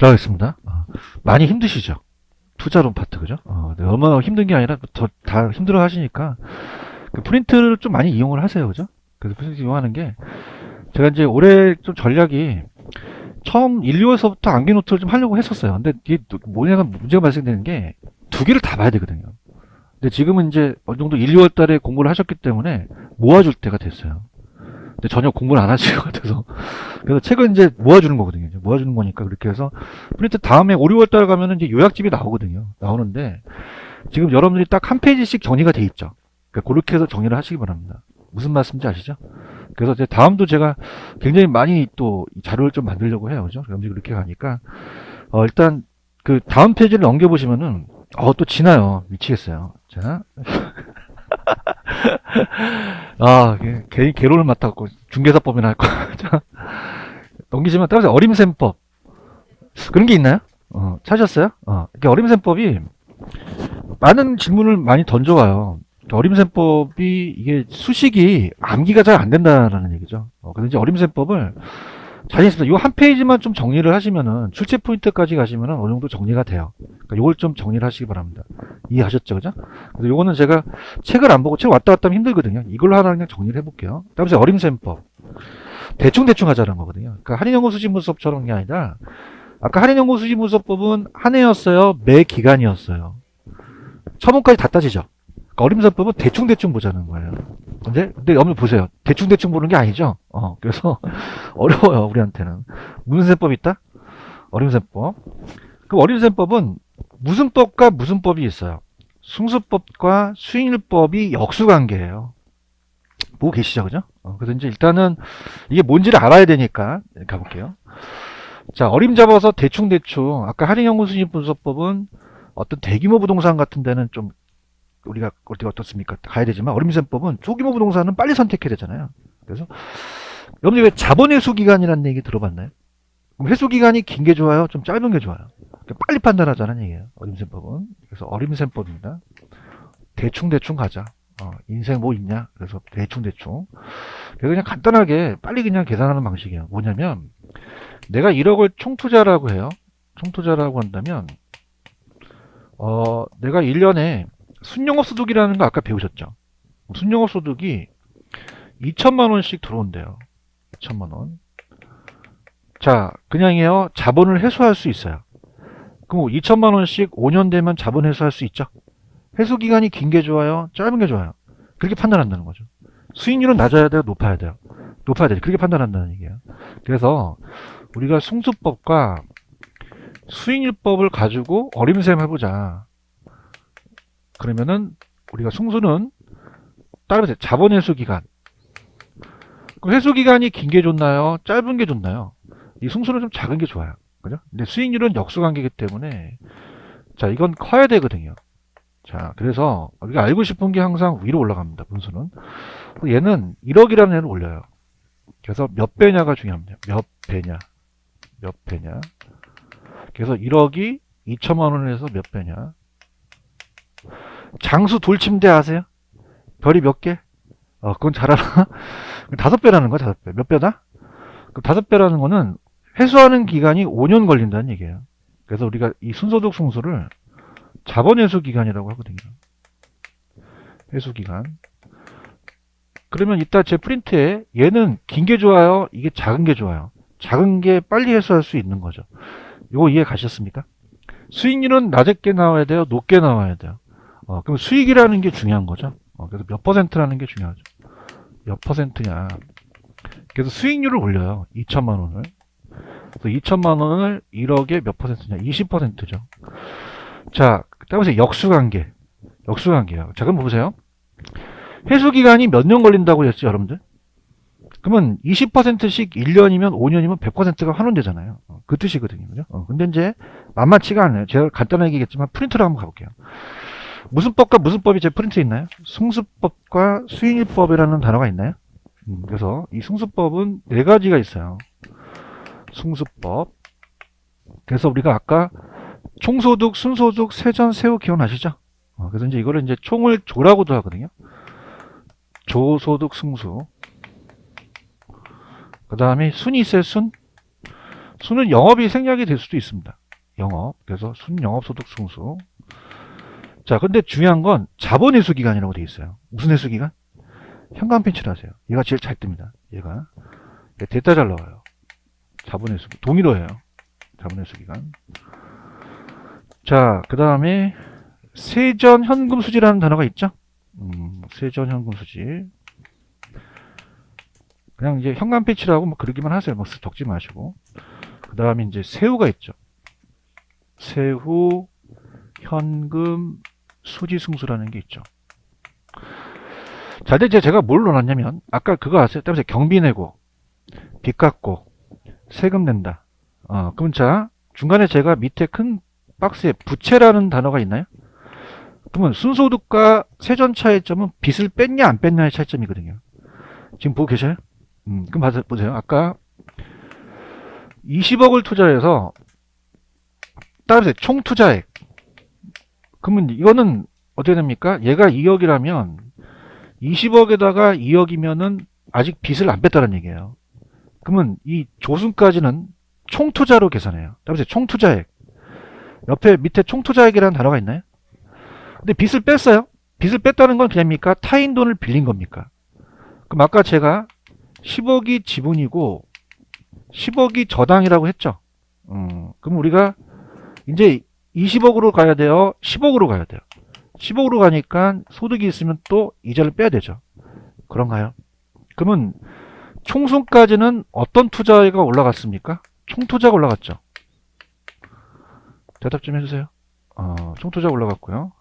들어가겠습니다. 많이 힘드시죠? 투자론 파트, 그죠? 네, 얼마나 힘든 게 아니라 더 다 힘들어 하시니까 그 프린트를 좀 많이 이용을 하세요, 그죠? 그래서 프린트 이용하는 게 제가 이제 올해 좀 전략이 처음 1, 2월서부터 암기 노트를 좀 하려고 했었어요. 근데 이게 뭐냐면 문제가 발생되는 게 두 개를 다 봐야 되거든요. 근데 지금은 이제 어느 정도 1, 2월 달에 공부를 하셨기 때문에 모아줄 때가 됐어요. 근데 전혀 공부를 안 하실 것 같아서. 그래서 책을 이제 모아주는 거거든요. 이제 모아주는 거니까 그렇게 해서 프린트 다음에 5, 6월 달 가면은 이제 요약집이 나오거든요. 나오는데 지금 여러분들이 딱 한 페이지씩 정리가 돼 있죠. 그러니까 그렇게 해서 정리를 하시기 바랍니다. 무슨 말씀인지 아시죠? 그래서 이제 다음도 제가 굉장히 많이 또 자료를 좀 만들려고 해요. 그죠? 여러분들이 그렇게 가니까 일단 그 다음 페이지를 넘겨보시면은 또 지나요. 미치겠어요. 자. 괜히 개론을 맡아갖고 중개사법이나 할 거야. 자, 넘기시면 따라서 어림셈법. 그런 게 있나요? 찾으셨어요? 이렇게 어림셈법이 많은 질문을 많이 던져와요. 어림셈법이 이게 수식이 암기가 잘 안 된다라는 얘기죠. 그래서 이제 어림셈법을 자신 있습니다. 이 한 페이지만 좀 정리를 하시면은 출제 포인트까지 가시면은 어느 정도 정리가 돼요. 그러니까 요걸 좀 정리를 하시기 바랍니다. 이해하셨죠, 그죠? 그래서 요거는 제가 책을 안 보고 책 왔다 갔다 하면 힘들거든요. 이걸로 하나 그냥 정리를 해볼게요. 다음에 어림셈법. 대충 하자는 거거든요. 그러니까 할인연구 수지문서법처럼 게 아니라 아까 할인연구 수지문서법은 한 해였어요, 매 기간이었어요. 처분까지 다 따지죠. 그러니까 어림셈법은 대충 보자는 거예요. 근데 여러분 보세요. 대충 보는 게 아니죠. 그래서 어려워요, 우리한테는. 무슨 셈법이 있다? 어림셈법. 그 어림셈법은 무슨 법과 무슨 법이 있어요. 승수법과 수익률법이 역수관계예요. 보고 계시죠, 그죠? 그래서 이제 일단은 이게 뭔지를 알아야 되니까 가볼게요. 자, 어림 잡아서 대충 아까 할인연구수익분석법은 어떤 대규모 부동산 같은 데는 좀 우리가 어디가 어떻습니까? 가야 되지만 어림셈법은 소규모 부동산은 빨리 선택해야 되잖아요. 그래서 여러분들 왜 자본 회수 기간이라는 얘기 들어봤나요? 그럼 회수 기간이 긴 게 좋아요? 좀 짧은 게 좋아요? 빨리 판단하자는 얘기예요. 어림셈법은. 그래서 어림셈법입니다. 대충 가자. 인생 뭐 있냐? 그래서 대충. 그래서 그냥 간단하게 빨리 그냥 계산하는 방식이에요. 뭐냐면 내가 1억을 총투자라고 해요. 총투자라고 한다면 내가 1년에 순영업소득이라는 거 아까 배우셨죠? 순영업소득이 2천만 원씩 들어온대요. 2천만 원. 자, 그냥요 자본을 회수할 수 있어요. 그럼 2천만 원씩 5년 되면 자본 회수할 수 있죠? 회수 기간이 긴 게 좋아요? 짧은 게 좋아요? 그렇게 판단한다는 거죠. 수익률은 낮아야 돼요? 높아야 돼요? 높아야 돼요. 그렇게 판단한다는 얘기예요. 그래서 우리가 승수법과 수익률법을 가지고 어림셈 해보자. 그러면은 우리가 승수는 따라서 자본 회수 기간. 그럼 회수 기간이 긴 게 좋나요? 짧은 게 좋나요? 이 승수는 좀 작은 게 좋아요. 그죠? 근데 수익률은 역수관계이기 때문에 자, 이건 커야 되거든요. 자, 그래서 우리가 알고 싶은 게 항상 위로 올라갑니다. 분수는. 얘는 1억이라는 애를 올려요. 그래서 몇 배냐가 중요합니다. 몇 배냐. 그래서 1억이 2천만 원에서 몇 배냐. 장수 돌침대 아세요? 별이 몇 개? 그건 잘 알아. 5배라는 거야, 5배. 몇 배다? 그럼 5배라는 거는 회수하는 기간이 5년 걸린다는 얘기예요. 그래서 우리가 이 순소득 승수를 자본 회수 기간이라고 하거든요. 회수 기간. 그러면 이따 제 프린트에 얘는 긴 게 좋아요? 이게 작은 게 좋아요? 작은 게 빨리 회수할 수 있는 거죠. 이거 이해 가셨습니까? 수익률은 낮게 나와야 돼요? 높게 나와야 돼요? 그럼 수익이라는 게 중요한 거죠. 그래서 몇 퍼센트라는 게 중요하죠. 몇 퍼센트냐. 그래서 수익률을 올려요. 2천만 원을. 그래서 2천만 원을 1억에 몇 퍼센트냐. 20%죠. 자, 따라서 역수관계. 역수관계예요. 자, 그럼 보세요. 회수기간이 몇 년 걸린다고 했죠, 여러분들? 그러면 20%씩 1년이면 5년이면 100%가 환원되잖아요. 그 뜻이거든요. 그죠? 근데 이제 만만치가 않아요. 제가 간단하게 얘기했지만 프린트로 한번 가볼게요. 무슨 법과 무슨 법이 제 프린트에 있나요? 승수법과 수익률법이라는 단어가 있나요? 그래서 이 승수법은 4가지가 있어요. 승수법. 그래서 우리가 아까 총소득, 순소득, 세전, 세후 기원하시죠? 그래서 이제 이거를 이제 총을 조라고도 하거든요. 조소득 승수. 그 다음에 순이 있어요, 순. 순은 영업이 생략이 될 수도 있습니다. 영업. 그래서 순 영업소득 승수. 자, 근데 중요한 건 자본 회수 기간이라고 돼 있어요. 무슨 회수 기간? 현관 펜치를 하세요. 얘가 제일 잘 뜹니다. 얘가. 대따 잘 나와요. 자본 회수. 동의로 해요. 자본 회수 기간. 자, 그 다음에 세전 현금 수지라는 단어가 있죠? 세전 현금 수지. 그냥 이제 현관 펜치라고 뭐 그러기만 하세요. 뭐 적지 마시고. 그 다음에 이제 세후가 있죠. 세후 현금 수지승수라는 게 있죠. 자, 근데 제가 뭘 넣어놨냐면 아까 그거 아세요? 따라서 경비 내고 빚 갚고 세금 낸다. 그럼 자 중간에 제가 밑에 큰 박스에 부채라는 단어가 있나요? 그러면 순소득과 세전 차이점은 빚을 뺐냐 안 뺐냐의 차이점이거든요. 지금 보고 계셔요? 그럼 보세요. 아까 20억을 투자해서 따라서 총 투자액. 그러면 이거는 어떻게 됩니까? 얘가 2억이라면 20억에다가 2억이면은 아직 빚을 안 뺐다는 얘기예요. 그러면 이 조순까지는 총 투자로 계산해요. 따라서 총 투자액. 옆에 밑에 총 투자액이라는 단어가 있나요? 근데 빚을 뺐어요. 빚을 뺐다는 건 그냥입니까? 타인 돈을 빌린 겁니까? 그럼 아까 제가 10억이 지분이고 10억이 저당이라고 했죠. 그럼 우리가 이제 20억으로 가야 돼요? 10억으로 가야 돼요? 10억으로 가니까 소득이 있으면 또 이자를 빼야 되죠. 그런가요? 그러면 총순까지는 어떤 투자가 올라갔습니까? 총투자가 올라갔죠. 대답 좀 해주세요. 총투자가 올라갔고요.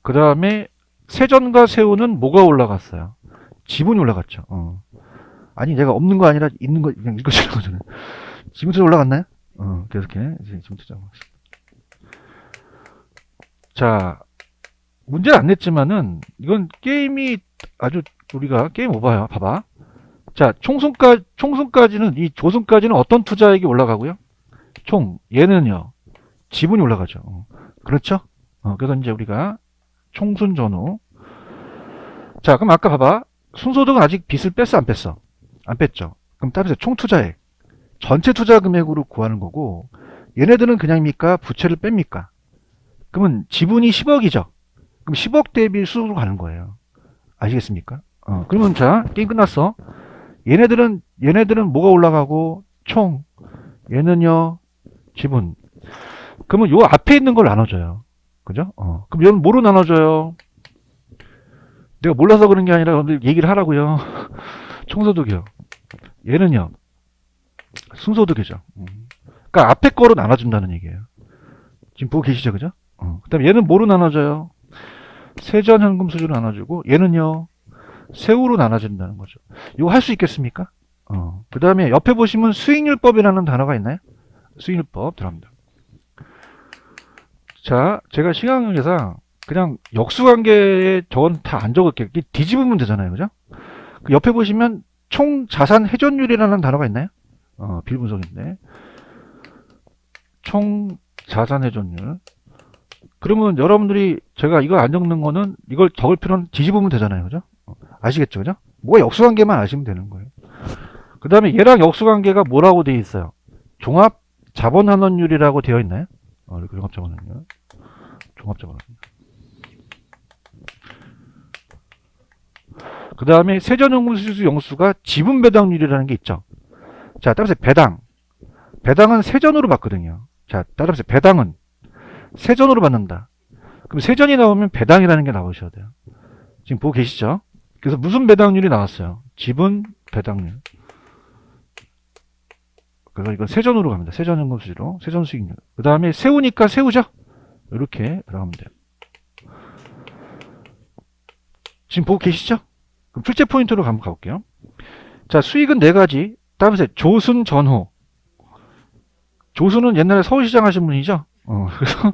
그 다음에 세전과 세후는 뭐가 올라갔어요? 지분이 올라갔죠. 아니 내가 없는 거 아니라 있는 거 그냥 읽어주는 거잖아요. 지분 투자 올라갔나요? 계속해. 이제 지분 투자 올라갔습니다. 자, 문제는 안 냈지만은 이건 게임이 아주 우리가 게임 오버야. 봐봐. 자, 총순까지는 이 조순까지는 어떤 투자액이 올라가고요? 총 얘는요 지분이 올라가죠. 그렇죠? 그래서 이제 우리가 총순 전후. 자, 그럼 아까 봐봐. 순소득은 아직 빚을 뺐어 안 뺐어? 안 뺐죠. 그럼 따라서 총 투자액 전체 투자 금액으로 구하는 거고 얘네들은 그냥입니까? 부채를 뺍니까? 그러면 지분이 10억이죠. 그럼 10억 대비 수로 가는 거예요. 아시겠습니까? 그러면 자 게임 끝났어. 얘네들은 뭐가 올라가고 총 얘는요 지분. 그러면 요 앞에 있는 걸 나눠줘요. 그죠? 그럼 얘는 뭐로 나눠줘요? 내가 몰라서 그런 게 아니라 여러분들 얘기를 하라고요. 총소득이요. 얘는요 순소득이죠. 그러니까 앞에 거로 나눠준다는 얘기예요. 지금 보고 계시죠, 그죠? 그 다음에 얘는 뭐로 나눠져요? 세전 현금 수주로 나눠주고 얘는요 세후로 나눠진다는 거죠. 이거 할 수 있겠습니까? 그 다음에 옆에 보시면 수익률법이라는 단어가 있나요? 수익률법 들어갑니다. 자, 제가 시간관계상 그냥 역수관계에 저건 다 안 적을게요. 뒤집으면 되잖아요, 그죠? 그 옆에 보시면 총 자산 회전율이라는 단어가 있나요? 비분석인데 총 자산 회전율. 그러면 여러분들이 제가 이거 안 적는 거는 이걸 적을 필요는 뒤집으면 되잖아요, 그죠? 아시겠죠, 그죠? 뭐가 역수관계만 아시면 되는 거예요. 그 다음에 얘랑 역수관계가 뭐라고 되어 있어요? 종합 자본환원율이라고 되어 있나요? 이렇게 종합 자본환율. 종합 자본환율. 그 다음에 세전연금수수 영수가 지분 배당률이라는 게 있죠. 자, 따라서 배당은 세전으로 받거든요. 자, 따라서 배당은 세전으로 받는다. 그럼 세전이 나오면 배당이라는 게 나오셔야 돼요. 지금 보고 계시죠? 그래서 무슨 배당률이 나왔어요? 지분 배당률. 그래서 이건 세전으로 갑니다. 세전연금 수지로. 세전 수익률. 그 다음에 세우니까 세우죠? 이렇게 들어가면 돼요. 지금 보고 계시죠? 그럼 출제 포인트로 한번 가볼게요. 자, 수익은 네 가지. 따라서 조순 전후. 조순은 옛날에 서울시장 하신 분이죠? 그래서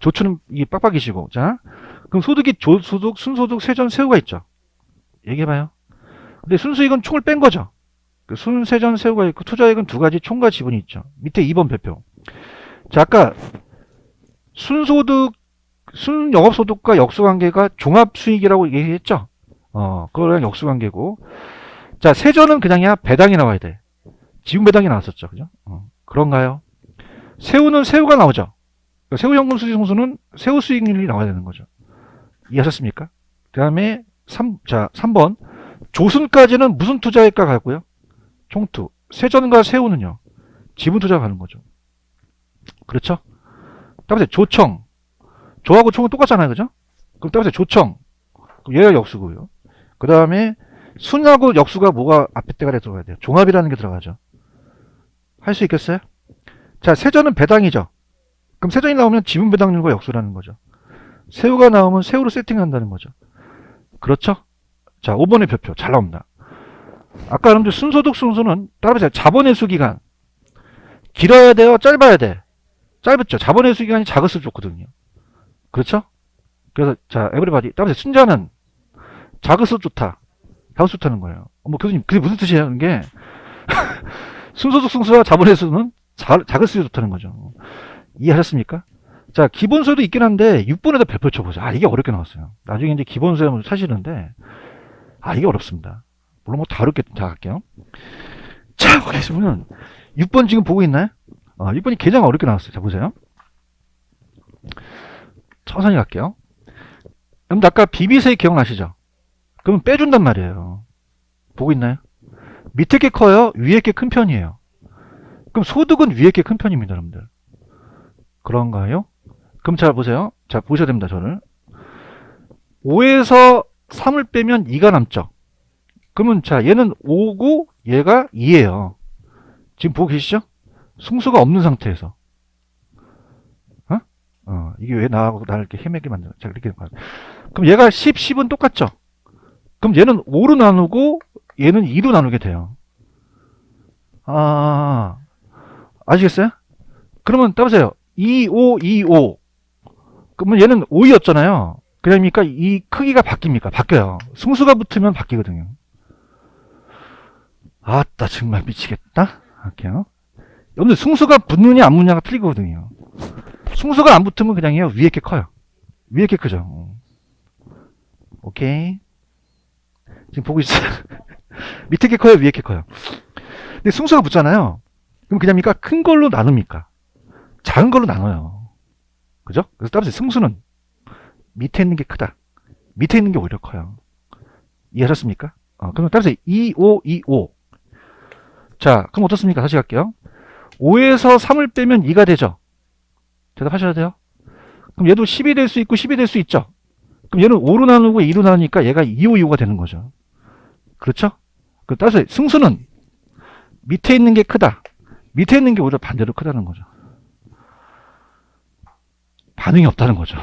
조추는 이게 빡빡이시고. 자, 그럼 소득이 조소득, 순소득, 세전, 세후가 있죠. 얘기해봐요. 근데 순수익은 총을 뺀 거죠. 그 순, 세전, 세후가 있고 투자액은 두 가지 총과 지분이 있죠. 밑에 2번 별표. 자, 아까 순소득, 순영업소득과 역수관계가 종합수익이라고 얘기했죠. 그거랑 역수관계고. 자, 세전은 그냥이야 배당이 나와야 돼. 지분 배당이 나왔었죠. 그죠? 그런가요? 새우는 새우가 나오죠. 그러니까 새우 현금 수지 성수는 새우 수익률이 나와야 되는 거죠. 이해하셨습니까? 그 다음에 3번. 조순까지는 무슨 투자일까 가고요? 총투. 세전과 새우는요? 지분 투자가 가는 거죠. 그렇죠? 따라서 조청. 조하고 총은 똑같잖아요. 그죠? 그럼 따라서 조청. 그럼 얘가 역수고요. 그 다음에 순하고 역수가 뭐가 앞에 때가 들어가야 돼요? 종합이라는 게 들어가죠. 할 수 있겠어요? 자, 세전은 배당이죠. 그럼 세전이 나오면 지분 배당률과 역수라는 거죠. 새우가 나오면 새우로 세팅한다는 거죠. 그렇죠? 자, 5번의 별표 잘 나옵니다. 아까 여러분들 순소득 순수는 따라서 자본회수 기간 길어야 돼요? 짧아야 돼? 짧았죠. 자본회수 기간이 작을수록 좋거든요. 그렇죠? 그래서 자, 에브리바디 따라서 순자는 작을수록 좋다. 작을수록 좋다는 거예요. 뭐 교수님 그게 무슨 뜻이에요? 이게 순소득 순수와 자본회수는 작을수록 좋다는 거죠. 이해하셨습니까? 자, 기본소도 있긴 한데 6번에다 별표 쳐보자. 아, 이게 어렵게 나왔어요. 나중에 이제 기본소에 한번 사시는데 이게 어렵습니다. 물론 뭐 다 어렵게 다 할게요. 자, 보시면 6번 지금 보고 있나요? 6번이 굉장히 어렵게 나왔어요. 자, 보세요. 천천히 갈게요. 그럼 아까 비비세이 기억나시죠? 그러면 빼준단 말이에요. 보고 있나요? 밑에 게 커요? 위에 게 큰 편이에요. 그럼 소득은 위에 게 큰 편입니다, 여러분들. 그런가요? 그럼 잘 보세요. 자, 보셔야 됩니다, 저를. 5에서 3을 빼면 2가 남죠. 그러면 자, 얘는 5고 얘가 2예요. 지금 보고 계시죠? 승수가 없는 상태에서. 이게 왜 나하고 나를 이렇게 헤매게 만들어? 자, 이렇게. 그럼 얘가 10은 똑같죠? 그럼 얘는 5로 나누고 얘는 2로 나누게 돼요. 아시겠어요? 그러면 따보세요. 2, 5, 2, 5. 그러면 얘는 5였잖아요. 그러니까 이 크기가 바뀝니까? 바뀌어요. 승수가 붙으면 바뀌거든요. 아따, 정말 미치겠다. 할게요. 여러분들 승수가 붙느냐 안 붙느냐가 틀리거든요. 승수가 안 붙으면 그냥요. 위에 게 커요. 위에 게 크죠. 오케이. 지금 보고 있어요. 밑에 게 커요, 위에 게 커요. 근데 승수가 붙잖아요. 그럼 그냥입니까? 큰 걸로 나눕니까? 작은 걸로 나눠요. 그죠? 그래서 따라서 승수는 밑에 있는 게 크다. 밑에 있는 게 오히려 커요. 이해하셨습니까? 그럼 따라서 2, 5, 2, 5. 자, 그럼 어떻습니까? 다시 갈게요. 5에서 3을 빼면 2가 되죠? 대답하셔야 돼요. 그럼 얘도 10이 될 수 있고 10이 될 수 있죠? 그럼 얘는 5로 나누고 2로 나누니까 얘가 2, 5, 2, 5가 되는 거죠. 그렇죠? 그럼 따라서 승수는 밑에 있는 게 크다. 밑에 있는 게 오히려 반대로 크다는 거죠. 반응이 없다는 거죠.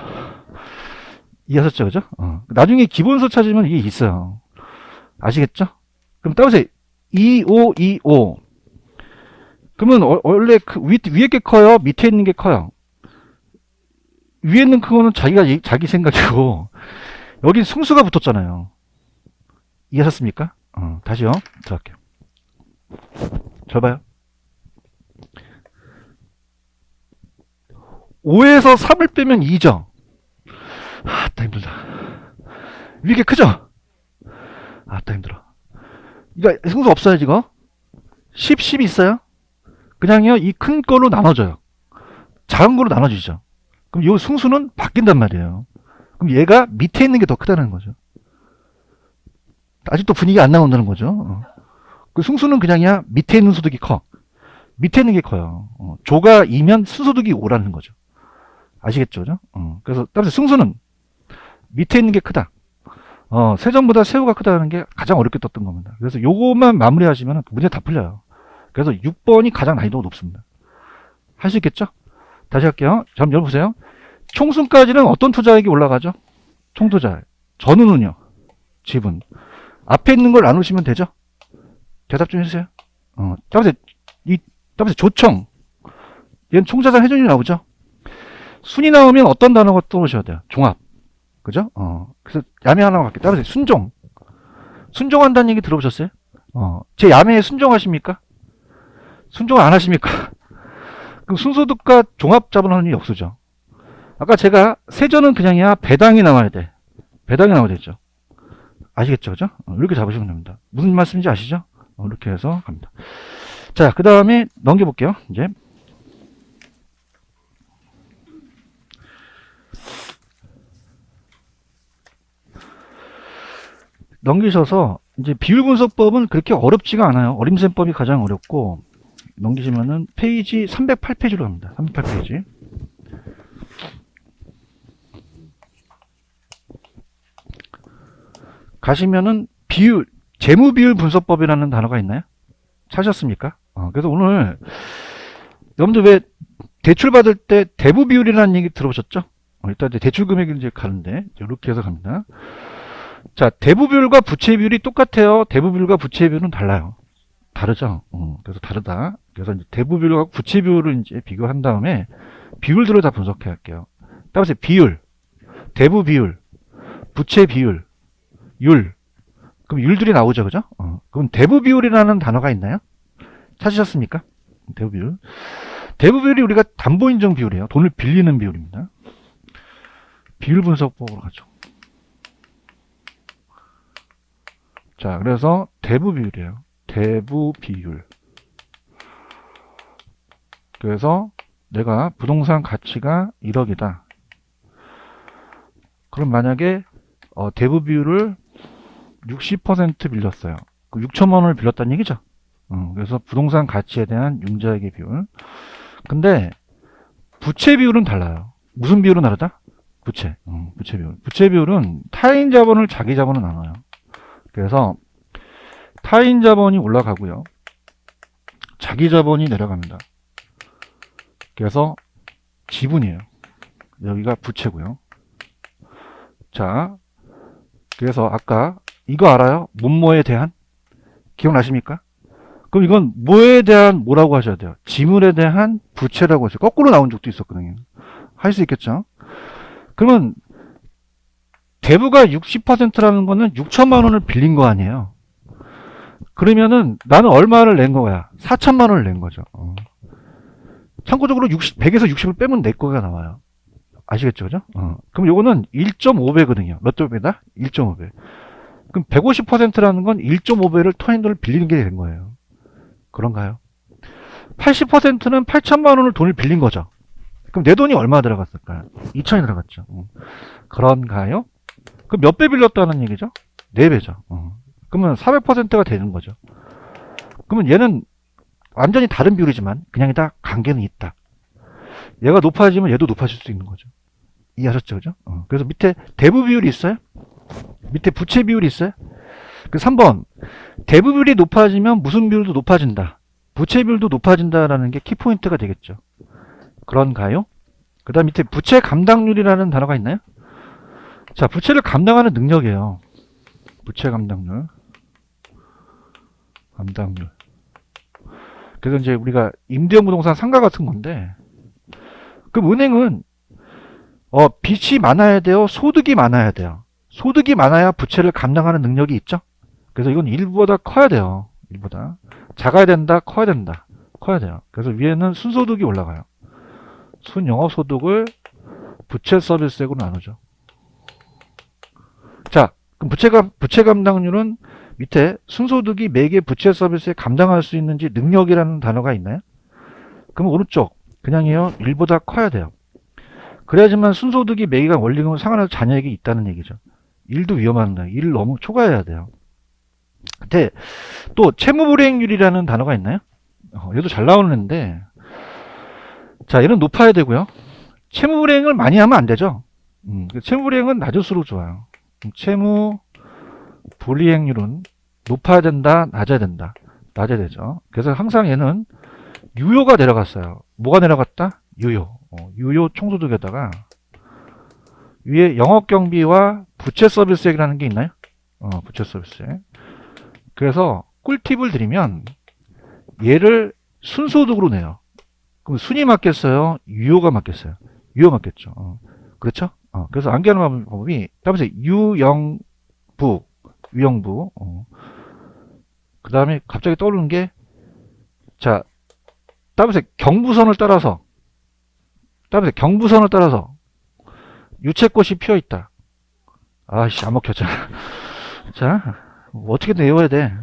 이해하셨죠? 그죠? 나중에 기본수 찾으면 이게 있어요. 아시겠죠? 그럼 따라서 2, 5, 2, 5. 그러면 원래 위에 게 커요? 밑에 있는 게 커요? 위에 있는 그거는 자기 생각이고, 여기 승수가 붙었잖아요. 이해하셨습니까? 다시요. 들어갈게요. 잘 봐요. 5에서 3을 빼면 2죠. 아따, 힘들다. 위에 게 크죠? 아따, 힘들어. 이거 승수 없어요, 지금? 10 있어요? 그냥요, 이 큰 걸로 나눠줘요. 작은 걸로 나눠주죠. 그럼 이 승수는 바뀐단 말이에요. 그럼 얘가 밑에 있는 게 더 크다는 거죠. 아직도 분위기 안 나온다는 거죠. 그 승수는 그냥이야, 밑에 있는 소득이 커. 밑에 있는 게 커요. 조가 2면 순소득이 5라는 거죠. 아시겠죠? 그죠? 그래서 따라서 승수는 밑에 있는 게 크다. 세전보다 새우가 크다는 게 가장 어렵게 떴던 겁니다. 그래서 요것만 마무리하시면 문제 다 풀려요. 그래서 6번이 가장 난이도가 높습니다. 할 수 있겠죠? 다시 할게요. 자, 한번 열어보세요. 총순까지는 어떤 투자액이 올라가죠? 총투자. 전후는요? 지분. 앞에 있는 걸 나누시면 되죠? 대답 좀 해주세요. 따라서 조청. 얘는 총자산 회전이 나오죠? 순이 나오면 어떤 단어가 떠오르셔야 돼요? 종합. 그죠? 그래서 야매 하나 갈게요. 따라서 순종. 순종한다는 얘기 들어보셨어요? 제 야매에 순종하십니까? 순종 안 하십니까? 그럼 순소득과 종합자본하는 일이 없어져. 아까 제가 세전은 그냥이야 배당이 나와야 돼. 배당이 나와야 되죠. 아시겠죠? 그죠? 이렇게 잡으시면 됩니다. 무슨 말씀인지 아시죠? 이렇게 해서 갑니다. 자, 그 다음에 넘겨볼게요. 이제 넘기셔서 이제 비율 분석법은 그렇게 어렵지가 않아요. 어림셈법이 가장 어렵고 넘기시면은 페이지 308페이지로 갑니다. 308페이지. 가시면은 비율, 재무 비율 분석법이라는 단어가 있나요? 찾으셨습니까? 그래서 오늘 여러분들 왜 대출 받을 때 대부 비율이라는 얘기 들어보셨죠? 일단 대출 금액이 이제 가는데 이렇게 해서 갑니다. 자, 대부 비율과 부채 비율이 똑같아요. 대부 비율과 부채 비율은 달라요. 다르죠? 그래서 다르다. 그래서 이제 대부 비율과 부채 비율을 이제 비교한 다음에 비율들을 다 분석해 할게요. 따라서 비율, 대부 비율, 부채 비율, 율. 그럼 율들이 나오죠, 그죠? 그럼 대부 비율이라는 단어가 있나요? 찾으셨습니까? 대부 비율. 대부 비율이 우리가 담보 인정 비율이에요. 돈을 빌리는 비율입니다. 비율 분석법으로 가죠. 자, 그래서 대부 비율이에요. 대부 비율. 그래서 내가 부동산 가치가 1억이다. 그럼 만약에 대부 비율을 60% 빌렸어요. 6천만 원을 빌렸다는 얘기죠. 그래서 부동산 가치에 대한 융자액의 비율. 근데 부채 비율은 달라요. 무슨 비율은 다르다? 부채. 부채 비율. 부채 비율은 타인 자본을 자기 자본으로 나눠요. 그래서 타인 자본이 올라가고요. 자기 자본이 내려갑니다. 그래서 지분이에요. 여기가 부채고요. 자, 그래서 아까 이거 알아요? 뭐뭐에 대한? 기억나십니까? 그럼 이건 뭐에 대한 뭐라고 하셔야 돼요? 지물에 대한 부채라고 하셔요. 거꾸로 나온 적도 있었거든요. 할 수 있겠죠? 그러면 대부가 60%라는 거는 6천만 원을 빌린 거 아니에요? 그러면은 나는 얼마를 낸 거야? 4천만 원을 낸 거죠. 참고적으로 100에서 60을 빼면 내 거가 나와요. 아시겠죠? 그죠? 그럼 요거는 1.5배거든요. 몇 배다? 1.5배. 그럼 150%라는 건 1.5배를 터인 돈을 빌리는 게 된 거예요. 그런가요? 80%는 8천만 원을 돈을 빌린 거죠. 그럼 내 돈이 얼마 들어갔을까요? 2천이 들어갔죠. 그런가요? 그럼 몇 배 빌렸다는 얘기죠? 4배죠. 그러면 400%가 되는 거죠. 그러면 얘는 완전히 다른 비율이지만 그냥 다 관계는 있다. 얘가 높아지면 얘도 높아질 수 있는 거죠. 이해하셨죠? 그죠? 그래서 밑에 대부 비율이 있어요? 밑에 부채 비율이 있어요? 그 3번 대부 비율이 높아지면 무슨 비율도 높아진다. 부채 비율도 높아진다라는 게 키포인트가 되겠죠. 그런가요? 그 다음 밑에 부채 감당률이라는 단어가 있나요? 자, 부채를 감당하는 능력이에요. 부채 감당률. 그래서 이제 우리가 임대형 부동산 상가 같은 건데, 그럼 은행은 빚이 많아야 돼요? 소득이 많아야 돼요? 소득이 많아야 부채를 감당하는 능력이 있죠? 그래서 이건 1보다 커야 돼요. 1보다. 작아야 된다, 커야 된다. 커야 돼요. 그래서 위에는 순소득이 올라가요. 순영업소득을 부채 서비스액으로 나누죠. 자, 그럼 부채 감당률은 밑에 순소득이 매개 부채 서비스에 감당할 수 있는지 능력이라는 단어가 있나요? 그럼 오른쪽 그냥이요. 1보다 커야 돼요. 그래야지만 순소득이 매개가 원리금을 상환해서 잔여액이 있다는 얘기죠. 1도 위험합니다. 1을 너무 초과해야 돼요. 근데 또 채무불이행률이라는 단어가 있나요? 얘도 잘 나오는데, 자, 얘는 높아야 되고요. 채무불이행을 많이 하면 안 되죠. 채무불이행은 낮을수록 좋아요. 채무불이행률은 높아야 된다, 낮아야 된다. 낮아야 되죠. 그래서 항상 얘는 유효가 내려갔어요. 뭐가 내려갔다? 유효. 유효 총소득에다가 위에 영업경비와 부채 서비스액이라는 게 있나요? 부채 서비스액. 그래서 꿀팁을 드리면 얘를 순소득으로 내요. 그럼 순이 맞겠어요? 유효가 맞겠어요? 유효 맞겠죠. 그렇죠? 그래서 암기하는 방법이 따라서 유영부, 유영부. 그 다음에 갑자기 떠오르는 게, 자, 따라서 경부선을 따라서 유채꽃이 피어 있다. 아씨, 안 먹혔잖아. 자, 어떻게든 외워야 돼.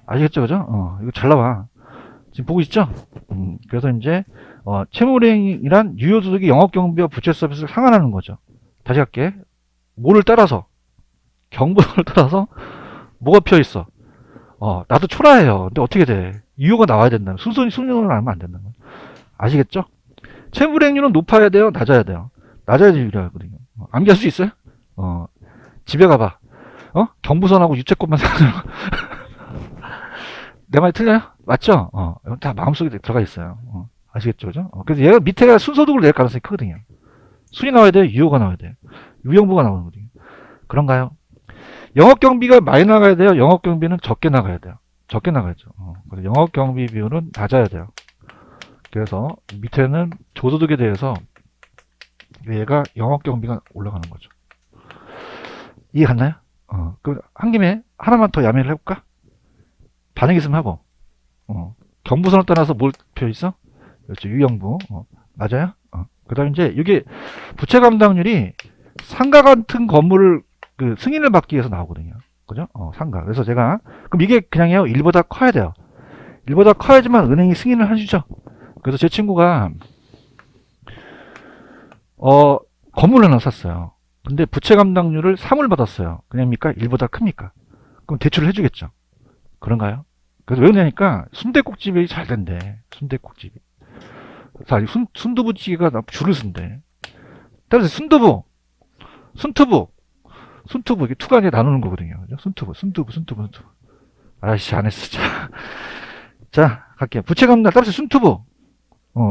아시겠죠, 그죠? 이거 잘 나와. 지금 보고 있죠? 그래서 이제 채무불이행이란 유효소득이 영업경비와 부채 서비스를 상환하는 거죠. 다시 할게. 뭐를 따라서? 경부선을 따라서 뭐가 피어 있어? 나도 초라해요. 근데 어떻게 돼? 유효가 나와야 된다는 순서를 알면 안 된다는 거야. 아시겠죠? 채무불이행률은 높아야 돼요? 낮아야 돼요? 낮아야지 유리하거든요. 암기할 수 있어요? 집에 가봐. 경부선하고 유채꽃만 생각하고. 내 말이 틀려요? 맞죠? 다 마음속에 들어가 있어요. 아시겠죠? 그죠? 그래서 얘가 밑에가 순소득을 낼 가능성이 크거든요. 순이 나와야 돼요? 유효가 나와야 돼요? 유형부가 나오는 거거든요. 그런가요? 영업경비가 많이 나가야 돼요? 영업경비는 적게 나가야 돼요? 적게 나가야죠. 그래서 영업경비 비율은 낮아야 돼요. 그래서 밑에는 조소득에 대해서 얘가 영업경비가 올라가는 거죠. 이해 갔나요? 그럼 한 김에 하나만 더 야매를 해볼까? 반응 있으면 하고. 경부선을 떠나서 뭘 표 있어? 그렇죠. 유형부. 맞아요? 그 다음에 이제 여기 부채 감당률이 상가 같은 건물을 그 승인을 받기 위해서 나오거든요. 그죠? 상가. 그래서 제가 그럼 이게 그냥요 1보다 커야 돼요. 1보다 커야지만 은행이 승인을 해주죠. 그래서 제 친구가 건물을 하나 샀어요. 근데 부채 감당률을 3을 받았어요. 그냥입니까? 1보다 큽니까? 그럼 대출을 해주겠죠. 그런가요? 그래서 왜 그러냐니까 순댓국집이 잘 된대. 순댓국집이. 순두부찌개가 줄을 쓴대. 따라서 순두부, 순투부 이게 투가 아니라 나누는 거거든요. 순투부. 아이씨 안 했어. 자 갈게요. 부채 감당 따라서 순투부.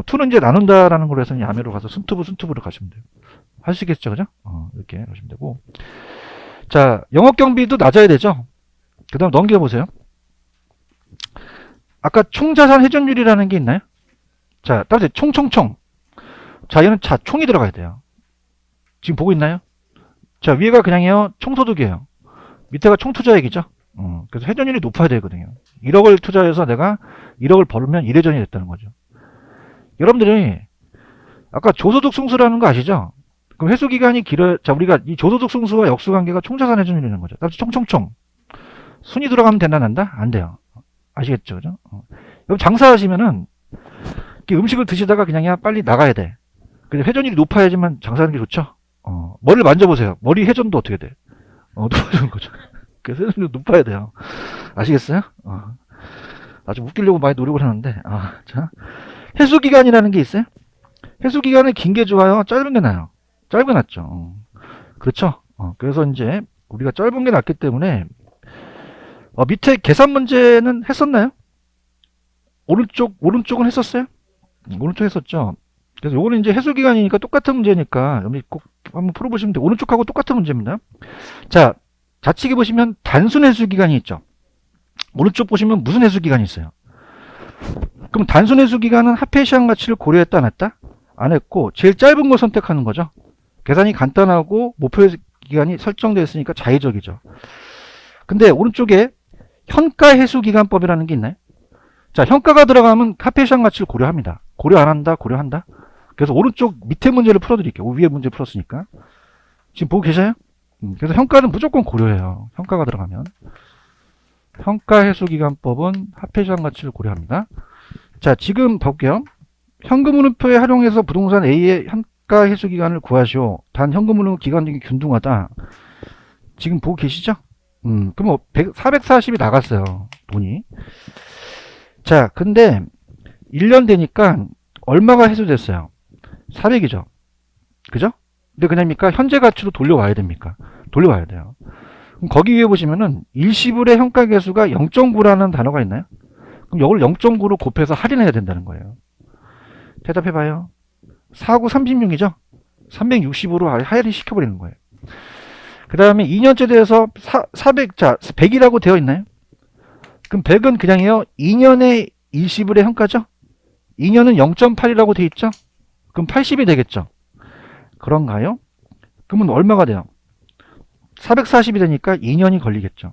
투는 이제 나눈다라는 걸로 해서 야매로 가서 순투부로 가시면 돼요. 하시겠죠, 그죠? 이렇게 하시면 되고. 자, 영업경비도 낮아야 되죠. 그 다음 넘겨보세요. 아까 총자산 회전율이라는 게 있나요? 자, 따라서 총. 자, 얘는 총이 들어가야 돼요. 지금 보고 있나요? 자, 위에가 그냥요, 총소득이에요. 밑에가 총투자액이죠. 그래서 회전율이 높아야 되거든요. 1억을 투자해서 내가 1억을 벌면 1회전이 됐다는 거죠. 여러분들이 아까 조소득 승수라는 거 아시죠? 그럼 회수기간이 길어야, 자, 우리가 이 조소득 승수와 역수관계가 총자산 회전율이라는 거죠. 따라서 총. 순이 들어가면 된다, 난다? 안 돼요. 아시겠죠? 그죠? 여러분 장사하시면은 음식을 드시다가 그냥 빨리 나가야 돼. 근데 회전율이 높아야지만 장사하는 게 좋죠? 머리를 만져보세요. 머리 회전도 어떻게 돼? 높아지는 거죠. 그래서 회전율이 높아야 돼요. 아시겠어요? 아주 웃기려고 많이 노력을 하는데, 자. 해수기간이라는 게 있어요? 해수기간은 긴 게 좋아요? 짧은 게 나아요? 짧은 게 낫죠. 그렇죠? 그래서 이제 우리가 짧은 게 낫기 때문에 밑에 계산 문제는 했었나요? 오른쪽은 했었어요? 오른쪽 했었죠. 그래서 요거는 이제 해수기간이니까 똑같은 문제니까 여러분이 꼭 한번 풀어보시면 돼요. 오른쪽하고 똑같은 문제입니다. 자, 좌측에 보시면 단순 해수기간이 있죠. 오른쪽 보시면 무슨 해수기간이 있어요? 그럼 단순 해수기간은 화폐 시장 가치를 고려했다 안 했다? 안 했고 제일 짧은 걸 선택하는 거죠. 계산이 간단하고 목표 기간이 설정되어 있으니까 자의적이죠. 근데 오른쪽에 현가 해수기간법이라는 게 있나요? 자, 현가가 들어가면 화폐 시장 가치를 고려합니다. 고려 안 한다? 고려한다? 그래서 오른쪽 밑에 문제를 풀어드릴게요. 위에 문제 풀었으니까. 지금 보고 계셔요? 그래서 현가는 무조건 고려해요. 현가가 들어가면. 현가 해수기간법은 화폐 시장 가치를 고려합니다. 자, 지금 볼게요. 현금흐름표에 활용해서 부동산 A의 현가 해수기간을 구하시오. 단 현금흐름 기간 등이 균등하다. 지금 보고 계시죠? 그럼 440이 나갔어요. 돈이. 자, 근데 1년 되니까 얼마가 해소됐어요? 400이죠. 그죠? 근데 그냥입니까? 현재 가치로 돌려와야 됩니까? 돌려와야 돼요. 그럼 거기 위에 보시면은 일시불의 현가 계수가 0.9라는 단어가 있나요? 그럼 이걸 0.9로 곱해서 할인해야 된다는 거예요. 대답해봐요. 4구 36이죠? 365로 할인 시켜버리는 거예요. 그 다음에 2년째 돼서 400, 자, 100이라고 되어 있나요? 그럼 100은 그냥이요. 2년의 일시불의 현가죠? 2년은 0.8이라고 되어 있죠? 그럼 80이 되겠죠? 그런가요? 그러면 얼마가 돼요? 440이 되니까 2년이 걸리겠죠.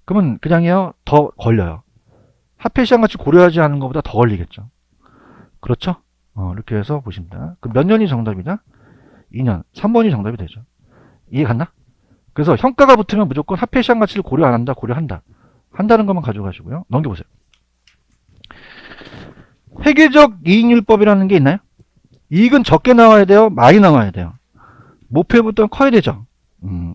그러면 그냥요. 더 걸려요. 화폐 시장 가치 고려하지 않은 것보다 더 걸리겠죠. 그렇죠? 이렇게 해서 보십니다. 그럼 몇 년이 정답이다? 2년. 3번이 정답이 되죠. 이해 갔나? 그래서 현가가 붙으면 무조건 화폐 시장 가치를 고려 안 한다, 고려한다. 한다는 것만 가져가시고요. 넘겨보세요. 회계적 이익률법이라는 게 있나요? 이익은 적게 나와야 돼요? 많이 나와야 돼요? 목표보다 커야 되죠.